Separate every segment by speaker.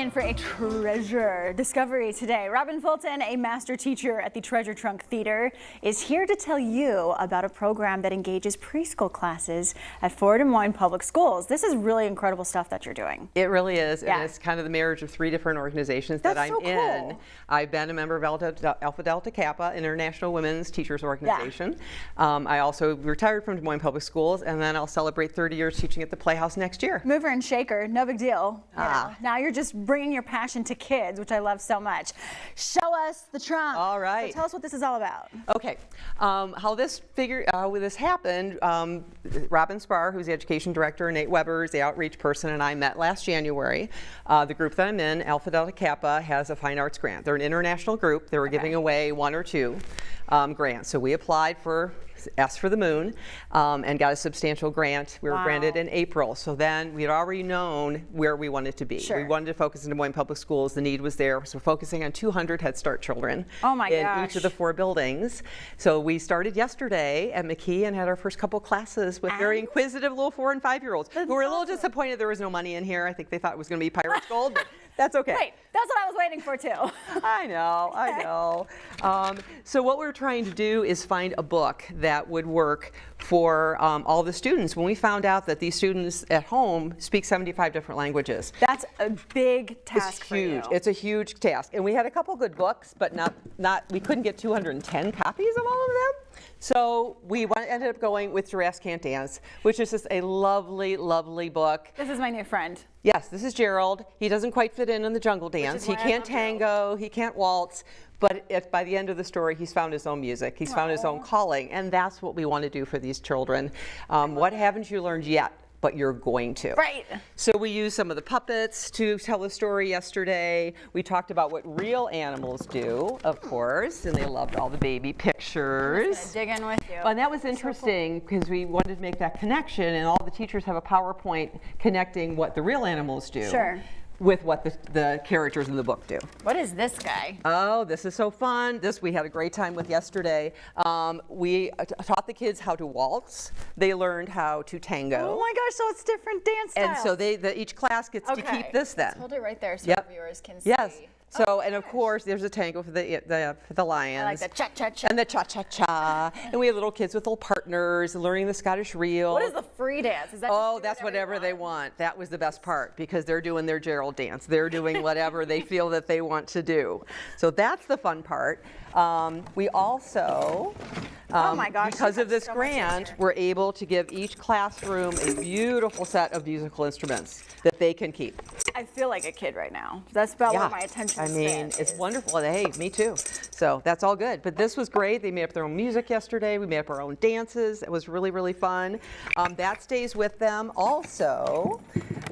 Speaker 1: In for a treasure discovery today. Robin Fulton, a master teacher at the Treasure Trunk Theater, is here to tell you about a program that engages preschool classes at Des Moines Public Schools. This is really incredible stuff that you're doing.
Speaker 2: It really is,
Speaker 1: Yeah.
Speaker 2: and it's kind of the marriage of 3 different organizations that
Speaker 1: That's
Speaker 2: I'm
Speaker 1: so cool.
Speaker 2: in. I've been a member of Alpha Delta Kappa, International Women's Teachers Organization. I also retired from Des Moines Public Schools, and then I'll celebrate 30 years teaching at the Playhouse next year.
Speaker 1: Mover and shaker, no big deal. You know, now you're just bringing your passion to kids, which I love so much. Show us the trunk.
Speaker 2: All right.
Speaker 1: So tell us what this is all about.
Speaker 2: Okay, how this happened, Robin Spar, who's the education director, and Nate Weber is the outreach person, and I met last January. The group that I'm in, Alpha Delta Kappa, has a fine arts grant. They're an international group. They were giving away 1 or 2 grants. So we applied for, asked for the moon, and got a substantial grant. We were granted in April. So then we had already known where we wanted to be.
Speaker 1: Sure.
Speaker 2: We wanted to focus in Des Moines Public Schools. The need was there. So we're focusing on 200 Head Start children in each of the 4 buildings. So we started yesterday at McKee and had our first couple classes with very inquisitive little 4- and 5-year-olds who were a little disappointed there was no money in here. I think they thought it was going to be Pirates Gold, but that's okay.
Speaker 1: Right, that's what I was waiting for too.
Speaker 2: I know. So what we're trying to do is find a book that would work for all the students. When we found out that these students at home speak 75 different languages.
Speaker 1: That's a big task for you.
Speaker 2: It's a huge task. And we had a couple good books, but we couldn't get 210 copies of all of them. So we ended up going with Giraffes Can't Dance, which is just a lovely, lovely book.
Speaker 1: This is my new friend.
Speaker 2: Yes, this is Gerald. He doesn't quite fit in the jungle dance. He can't tango, he can't waltz, but by the end of the story, he's found his own music. He's found his own calling, and that's what we want to do for these children. What haven't you learned yet? But you're going to.
Speaker 1: Right.
Speaker 2: So we used some of the puppets to tell the story yesterday. We talked about what real animals do, of course, and they loved all the baby pictures.
Speaker 1: I'm just gonna dig in with you.
Speaker 2: And that was interesting because we wanted to make that connection, and all the teachers have a PowerPoint connecting what the real animals do with what the characters in the book do.
Speaker 1: What is this guy?
Speaker 2: Oh, this is so fun. This we had a great time with yesterday. We taught the kids how to waltz. They learned how to tango.
Speaker 1: Oh my gosh, so it's different dance styles.
Speaker 2: And so each class gets to keep this then.
Speaker 1: Let's hold it right there so the viewers can see.
Speaker 2: Yes. So, and of course, there's a tango for the lions.
Speaker 1: I like the cha-cha-cha.
Speaker 2: And the cha-cha-cha. And we had little kids with little partners learning the Scottish reel.
Speaker 1: What is the free dance? Is that
Speaker 2: that's whatever they want. That was the best part because they're doing their Gerald dance. They're doing whatever they feel that they want to do. So that's the fun part. We also,
Speaker 1: oh my gosh,
Speaker 2: because of this grant, we're able to give each classroom a beautiful set of musical instruments that they can keep.
Speaker 1: I feel like a kid right now. That's about what my attention span is.
Speaker 2: It's wonderful. Hey, me too. So that's all good. But this was great. They made up their own music yesterday. We made up our own dances. It was really, really fun. That stays with them. Also,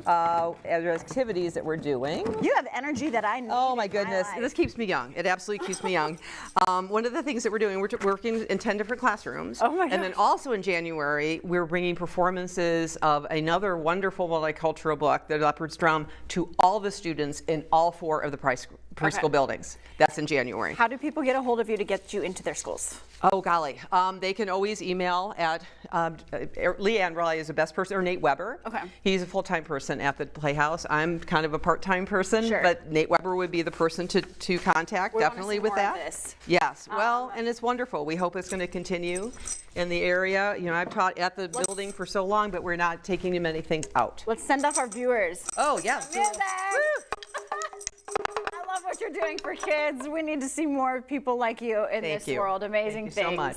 Speaker 2: other activities that we're doing.
Speaker 1: You have energy that I need.
Speaker 2: Oh my goodness. This keeps me young. It absolutely keeps me young. One of the things that we're doing, we're working in 10 different classrooms.
Speaker 1: Oh my gosh.
Speaker 2: And then also in January, we're bringing performances of another wonderful multicultural book, The Leopard's Drum, to all the students in all 4 of the preschool buildings. That's in January.
Speaker 1: How do people get a hold of you to get you into their schools?
Speaker 2: Oh golly, they can always email at Leanne Raleigh is the best person, or Nate Weber.
Speaker 1: Okay.
Speaker 2: He's a full-time person at the Playhouse. I'm kind of a part-time person, but Nate Weber would be the person to contact, definitely with that. Yes, well, and it's wonderful. We hope it's going to continue in the area. You know, I've taught at the building for so long, but we're not taking many things out.
Speaker 1: Let's send off our viewers.
Speaker 2: Oh, yes.
Speaker 1: I love what you're doing for kids. We need to see more people like you in this world. Amazing things.
Speaker 2: Thank you so much.